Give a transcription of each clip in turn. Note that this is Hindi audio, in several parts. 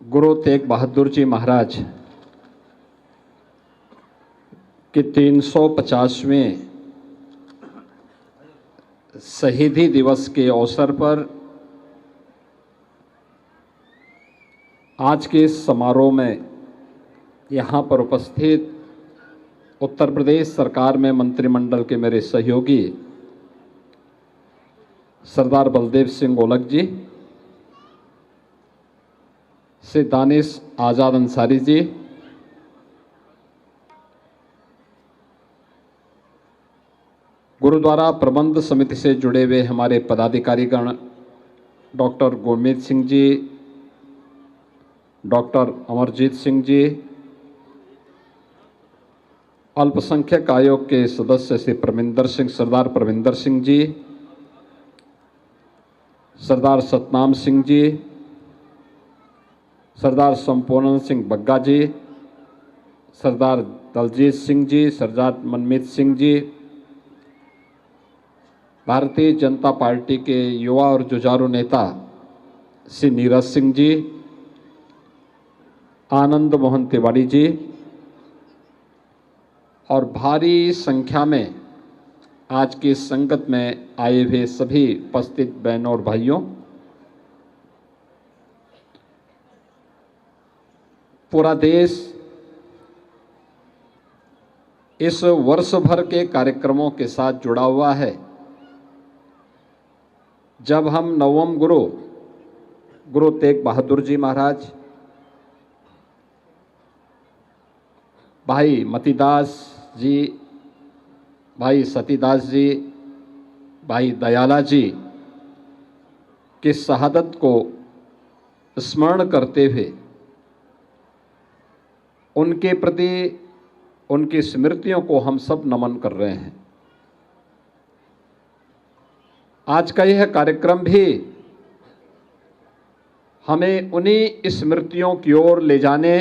गुरु तेग बहादुर जी महाराज के 350वें शहीदी दिवस के अवसर पर आज के इस समारोह में यहाँ पर उपस्थित उत्तर प्रदेश सरकार में मंत्रिमंडल के मेरे सहयोगी सरदार बलदेव सिंह ओलख जी, से दानिश आज़ाद अंसारी जी, गुरुद्वारा प्रबंध समिति से जुड़े हुए हमारे पदाधिकारीगण डॉक्टर गुरमीत सिंह जी, डॉक्टर अमरजीत सिंह जी, अल्पसंख्यक आयोग के सदस्य श्री परमिंदर सिंह, सरदार परमिंदर सिंह जी, सरदार सतनाम सिंह जी, सरदार संपूर्ण सिंह बग्गा जी, सरदार दलजीत सिंह जी, सरदार मनमीत सिंह जी, भारतीय जनता पार्टी के युवा और जुझारू नेता श्री नीरज सिंह जी, आनंद मोहन तिवारी जी और भारी संख्या में आज की संगत में आए हुए सभी उपस्थित बहनों और भाइयों, पूरा देश इस वर्ष भर के कार्यक्रमों के साथ जुड़ा हुआ है। जब हम नवम गुरु तेग बहादुर जी महाराज, भाई मतीदास जी, भाई सतीदास जी, भाई दयाला जी की शहादत को स्मरण करते हुए उनके प्रति उनकी स्मृतियों को हम सब नमन कर रहे हैं। आज का यह कार्यक्रम भी हमें उन्हीं स्मृतियों की ओर ले जाने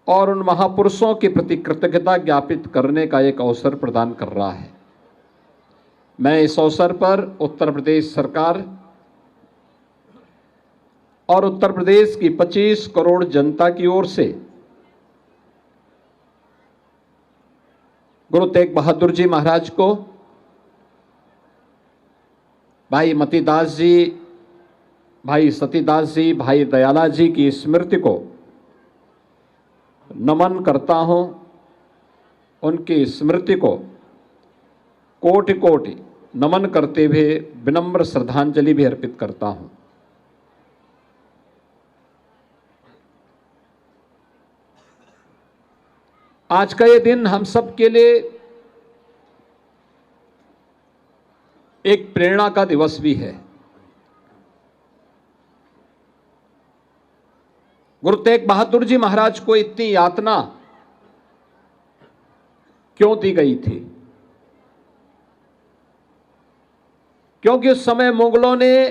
और उन महापुरुषों के प्रति कृतज्ञता ज्ञापित करने का एक अवसर प्रदान कर रहा है। मैं इस अवसर पर उत्तर प्रदेश सरकार और उत्तर प्रदेश की 25 करोड़ जनता की ओर से गुरु तेग बहादुर जी महाराज को, भाई मतीदास जी, भाई सतीदास जी, भाई दयाला जी की स्मृति को नमन करता हूं। उनकी स्मृति को कोटि कोटि नमन करते हुए विनम्र श्रद्धांजलि भी अर्पित करता हूं। आज का ये दिन हम सब के लिए एक प्रेरणा का दिवस भी है। गुरु तेग बहादुर जी महाराज को इतनी यातना क्यों दी गई थी? क्योंकि उस समय मुगलों ने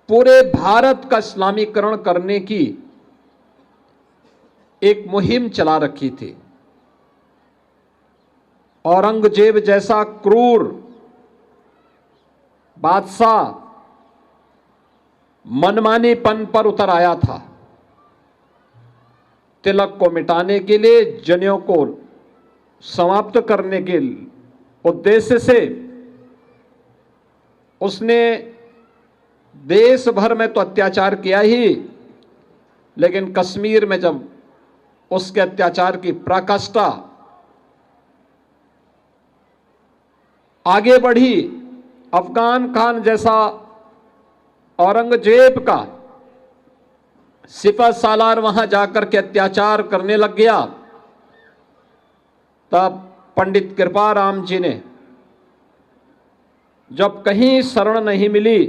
पूरे भारत का इस्लामीकरण करने की एक मुहिम चला रखी थी। औरंगजेब जैसा क्रूर बादशाह मनमानीपन पर उतर आया था। तिलक को मिटाने के लिए, जनेऊ को समाप्त करने के उद्देश्य से उसने देश भर में तो अत्याचार किया ही, लेकिन कश्मीर में जब उसके अत्याचार की पराकाष्ठा आगे बढ़ी, अफगान खान जैसा औरंगजेब का सिपह सालार वहां जाकर के अत्याचार करने लग गया, तब पंडित कृपाराम जी ने जब कहीं शरण नहीं मिली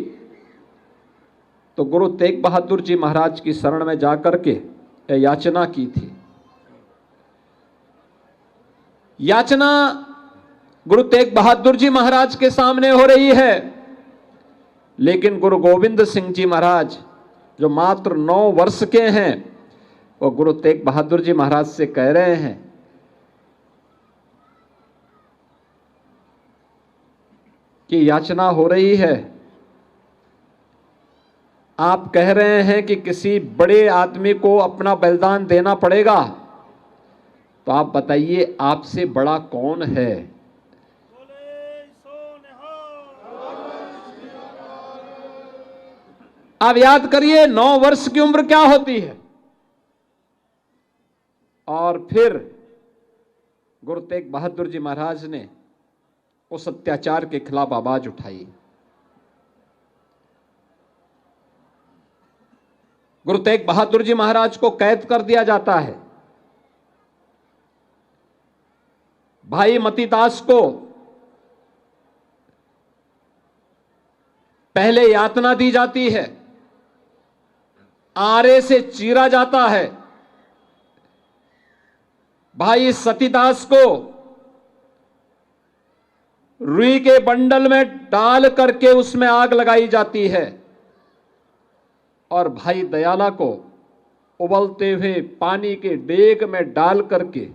तो गुरु तेग बहादुर जी महाराज की शरण में जाकर के याचना की थी। याचना गुरु तेग बहादुर जी महाराज के सामने हो रही है, लेकिन गुरु गोविंद सिंह जी महाराज जो मात्र 9 वर्ष के हैं, वो गुरु तेग बहादुर जी महाराज से कह रहे हैं कि याचना हो रही है आप कह रहे हैं कि किसी बड़े आदमी को अपना बलिदान देना पड़ेगा, तो आप बताइए आपसे बड़ा कौन है? आप याद करिए 9 वर्ष की उम्र क्या होती है। और फिर गुरु तेग बहादुर जी महाराज ने उस अत्याचार के खिलाफ आवाज उठाई। गुरु तेग बहादुर जी महाराज को कैद कर दिया जाता है। भाई मतीदास को पहले यातना दी जाती है, आरे से चीरा जाता है। भाई सतीदास को रुई के बंडल में डाल करके उसमें आग लगाई जाती है और भाई दयाला को उबलते हुए पानी के डेग में डाल करके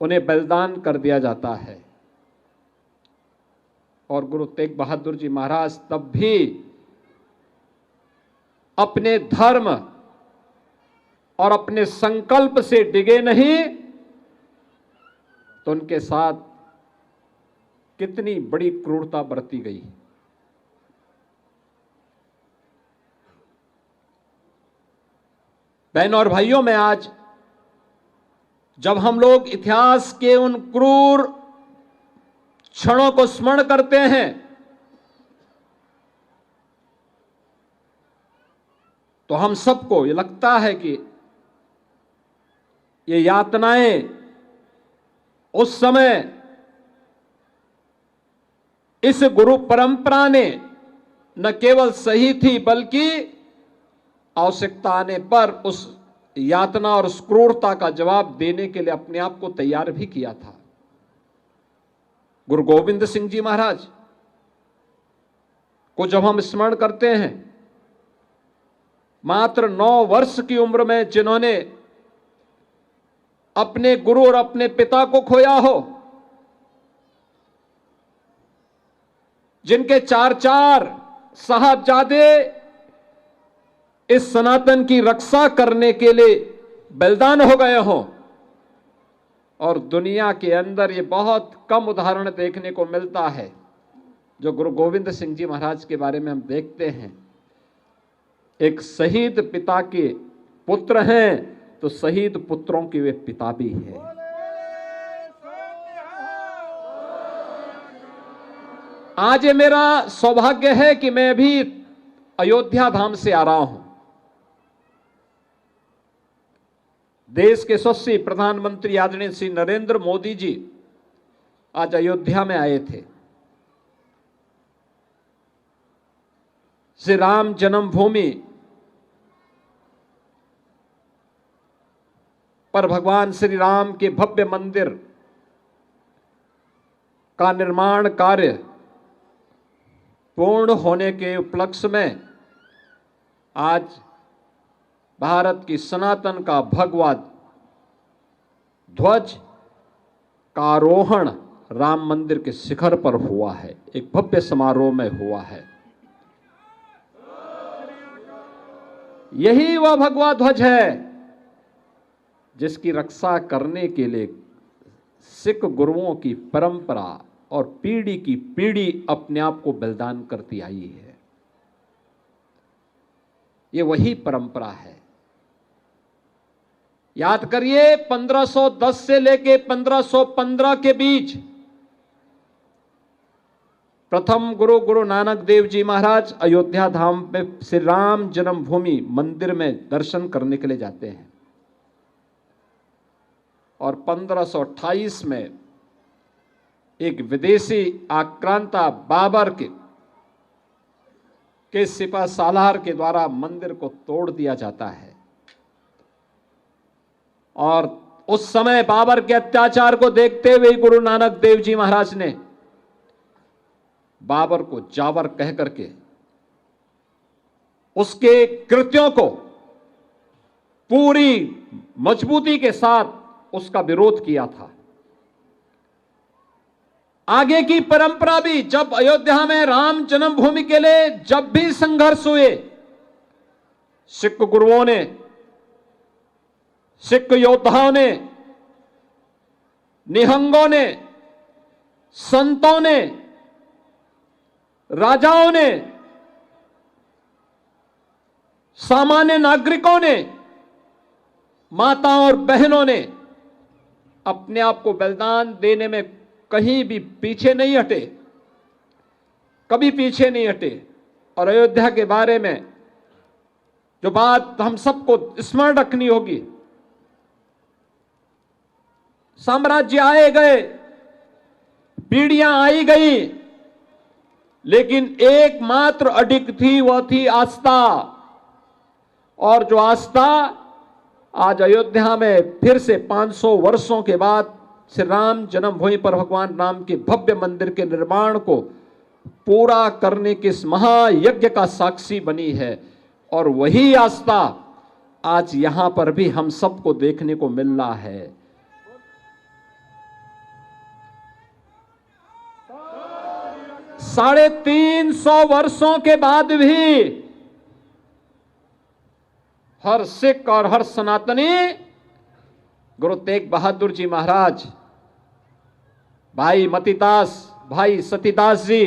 उन्हें बलिदान कर दिया जाता है। और गुरु तेग बहादुर जी महाराज तब भी अपने धर्म और अपने संकल्प से डिगे नहीं, तो उनके साथ कितनी बड़ी क्रूरता बरती गई। बहनों और भाइयों, में आज जब हम लोग इतिहास के उन क्रूर क्षणों को स्मरण करते हैं, तो हम सबको ये लगता है कि ये यातनाएं उस समय इस गुरु परंपरा ने न केवल सही थी, बल्कि आवश्यकता आने पर उस यातना और उस क्रूरता का जवाब देने के लिए अपने आप को तैयार भी किया था। गुरु गोविंद सिंह जी महाराज को जब हम स्मरण करते हैं, मात्र 9 वर्ष की उम्र में जिन्होंने अपने गुरु और अपने पिता को खोया हो, जिनके 4 साहबजादे इस सनातन की रक्षा करने के लिए बलिदान हो गए हों, और दुनिया के अंदर ये बहुत कम उदाहरण देखने को मिलता है। जो गुरु गोविंद सिंह जी महाराज के बारे में हम देखते हैं, एक शहीद पिता के पुत्र हैं, तो शहीद पुत्रों के वे पिता भी हैं। आज ये मेरा सौभाग्य है कि मैं भी अयोध्या धाम से आ रहा हूं। देश के यशस्वी प्रधानमंत्री आदरणीय श्री नरेंद्र मोदी जी आज अयोध्या में आए थे। श्री राम जन्मभूमि पर भगवान श्री राम के भव्य मंदिर का निर्माण कार्य पूर्ण होने के उपलक्ष्य में आज भारत की सनातन का भगवा ध्वज का आरोहण राम मंदिर के शिखर पर हुआ है, एक भव्य समारोह में हुआ है। यही वह भगवा ध्वज है जिसकी रक्षा करने के लिए सिख गुरुओं की परंपरा और पीढ़ी की पीढ़ी अपने आप को बलिदान करती आई है। ये वही परंपरा है। याद करिए, 1510 से लेके 1515 के बीच प्रथम गुरु नानक देव जी महाराज अयोध्या धाम में श्री राम जन्मभूमि मंदिर में दर्शन करने के लिए जाते हैं, और 1528 में एक विदेशी आक्रांता बाबर के सिपह सालार के द्वारा मंदिर को तोड़ दिया जाता है। और उस समय बाबर के अत्याचार को देखते हुए गुरु नानक देव जी महाराज ने बाबर को जावर कह करके उसके कृत्यों को पूरी मजबूती के साथ उसका विरोध किया था। आगे की परंपरा भी, जब अयोध्या में राम जन्मभूमि के लिए जब भी संघर्ष हुए, सिख गुरुओं ने, सिख योद्धाओं ने, निहंगों ने, संतों ने, राजाओं ने, सामान्य नागरिकों ने, माताओं और बहनों ने अपने आप को बलिदान देने में कहीं भी पीछे नहीं हटे, कभी पीछे नहीं हटे। और अयोध्या के बारे में जो बात हम सबको स्मरण रखनी होगी, साम्राज्य आए गए, पीढ़ियां आई गई, लेकिन एकमात्र अडिग थी, वह थी आस्था। और जो आस्था आज अयोध्या में फिर से 500 वर्षों के बाद श्री राम जन्मभूमि पर भगवान राम के भव्य मंदिर के निर्माण को पूरा करने के इस महायज्ञ का साक्षी बनी है। और वही आस्था आज यहां पर भी हम सबको देखने को मिल रहा है। साढ़े 300 वर्षों के बाद भी हर सिख और हर सनातनी गुरु तेग बहादुर जी महाराज, भाई मतीदास, भाई सतीदास जी,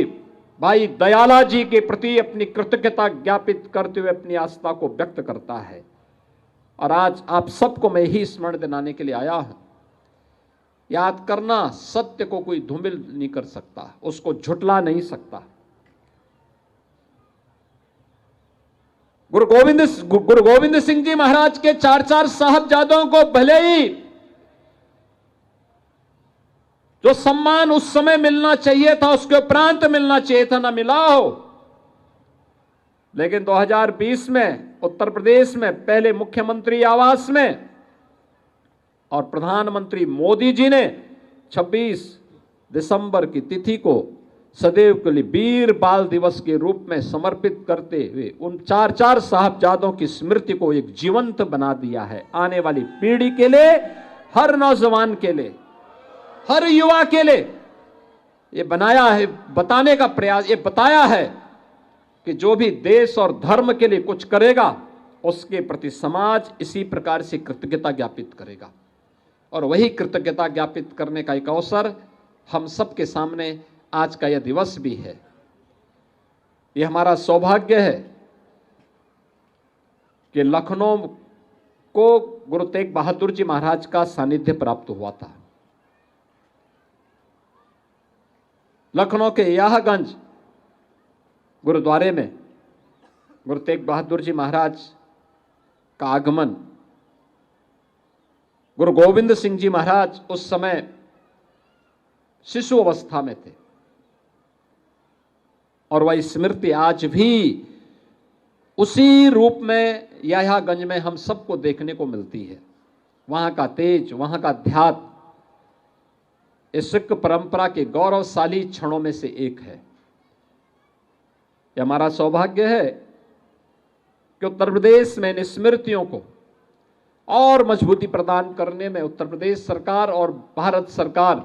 भाई दयाला जी के प्रति अपनी कृतज्ञता ज्ञापित करते हुए अपनी आस्था को व्यक्त करता है। और आज आप सबको मैं यही स्मरण दिलाने के लिए आया हूं। याद करना, सत्य को कोई धूमिल नहीं कर सकता, उसको झुटला नहीं सकता। गुरु गोविंद सिंह जी महाराज के 4 साहबजादों को भले ही जो सम्मान उस समय मिलना चाहिए था, उसके उपरांत मिलना चाहिए था, ना मिला हो। लेकिन 2020 में उत्तर प्रदेश में पहले मुख्यमंत्री आवास में और प्रधानमंत्री मोदी जी ने 26 दिसंबर की तिथि को सदैव के लिए वीर बाल दिवस के रूप में समर्पित करते हुए उन 4 साहबजादों की स्मृति को एक जीवंत बना दिया है। आने वाली पीढ़ी के लिए, हर नौजवान के लिए, हर युवा के लिए ये बनाया है, बताने का प्रयास, ये बताया है कि जो भी देश और धर्म के लिए कुछ करेगा, उसके प्रति समाज इसी प्रकार से कृतज्ञता ज्ञापित करेगा। और वही कृतज्ञता ज्ञापित करने का एक अवसर हम सबके सामने आज का यह दिवस भी है। यह हमारा सौभाग्य है कि लखनऊ को गुरु तेग बहादुर जी महाराज का सानिध्य प्राप्त हुआ था। लखनऊ के याहगंज गुरुद्वारे में गुरु तेग बहादुर जी महाराज का आगमन, गुरु गोविंद सिंह जी महाराज उस समय शिशु अवस्था में थे, और वह स्मृति आज भी उसी रूप में याहगंज में हम सबको देखने को मिलती है। वहां का तेज, वहां का अध्यात्म इस सिख परंपरा के गौरवशाली क्षणों में से एक है। यह हमारा सौभाग्य है कि उत्तर प्रदेश में इन स्मृतियों को और मजबूती प्रदान करने में उत्तर प्रदेश सरकार और भारत सरकार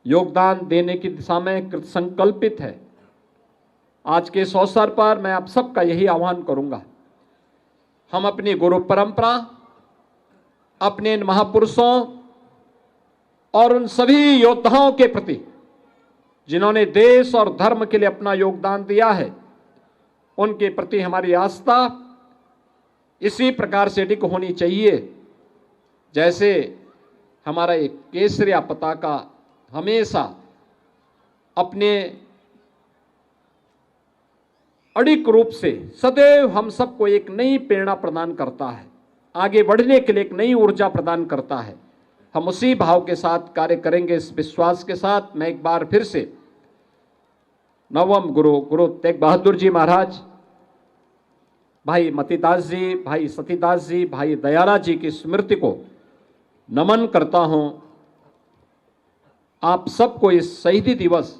योगदान देने की दिशा में कृतसंकल्पित है। आज के इस अवसर पर मैं आप सबका यही आह्वान करूंगा, हम अपनी गुरु परंपरा, अपने इन महापुरुषों और उन सभी योद्धाओं के प्रति जिन्होंने देश और धर्म के लिए अपना योगदान दिया है, उनके प्रति हमारी आस्था इसी प्रकार से अडिग होनी चाहिए जैसे हमारा एक केसरिया पताका हमेशा अपने अडिग रूप से सदैव हम सबको एक नई प्रेरणा प्रदान करता है, आगे बढ़ने के लिए एक नई ऊर्जा प्रदान करता है। हम उसी भाव के साथ कार्य करेंगे, इस विश्वास के साथ मैं एक बार फिर से नवम गुरु तेग बहादुर जी महाराज, भाई मतीदास जी, भाई सतीदास जी, भाई दयाला जी की स्मृति को नमन करता हूं। आप सबको इस शहीदी दिवस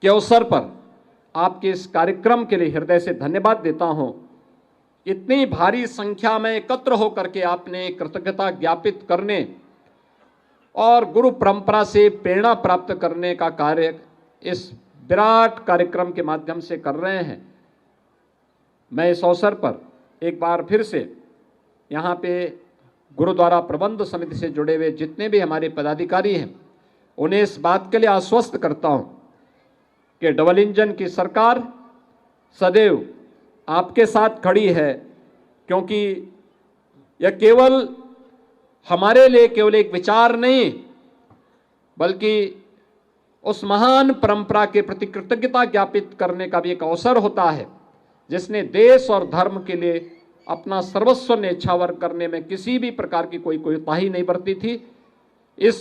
के अवसर पर आपके इस कार्यक्रम के लिए हृदय से धन्यवाद देता हूं। इतनी भारी संख्या में एकत्र होकर के आपने कृतज्ञता ज्ञापित करने और गुरु परंपरा से प्रेरणा प्राप्त करने का कार्य इस विराट कार्यक्रम के माध्यम से कर रहे हैं। मैं इस अवसर पर एक बार फिर से यहाँ पे गुरुद्वारा प्रबंध समिति से जुड़े हुए जितने भी हमारे पदाधिकारी हैं उन्हें इस बात के लिए आश्वस्त करता हूँ कि डबल इंजन की सरकार सदैव आपके साथ खड़ी है, क्योंकि यह केवल हमारे लिए केवल एक विचार नहीं बल्कि उस महान परंपरा के प्रति कृतज्ञता ज्ञापित करने का भी एक अवसर होता है, जिसने देश और धर्म के लिए अपना सर्वस्व न्यौछावर करने में किसी भी प्रकार की कोई कोताही नहीं बरती थी। इस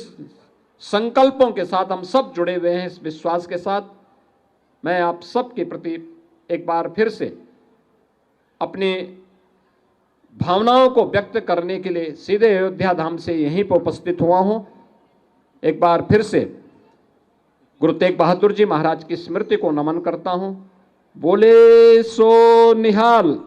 संकल्पों के साथ हम सब जुड़े हुए हैं। इस विश्वास के साथ मैं आप सब के प्रति एक बार फिर से अपनी भावनाओं को व्यक्त करने के लिए सीधे अयोध्या धाम से यहीं पर उपस्थित हुआ हूं। एक बार फिर से गुरु तेग बहादुर जी महाराज की स्मृति को नमन करता हूं। बोले सो निहाल।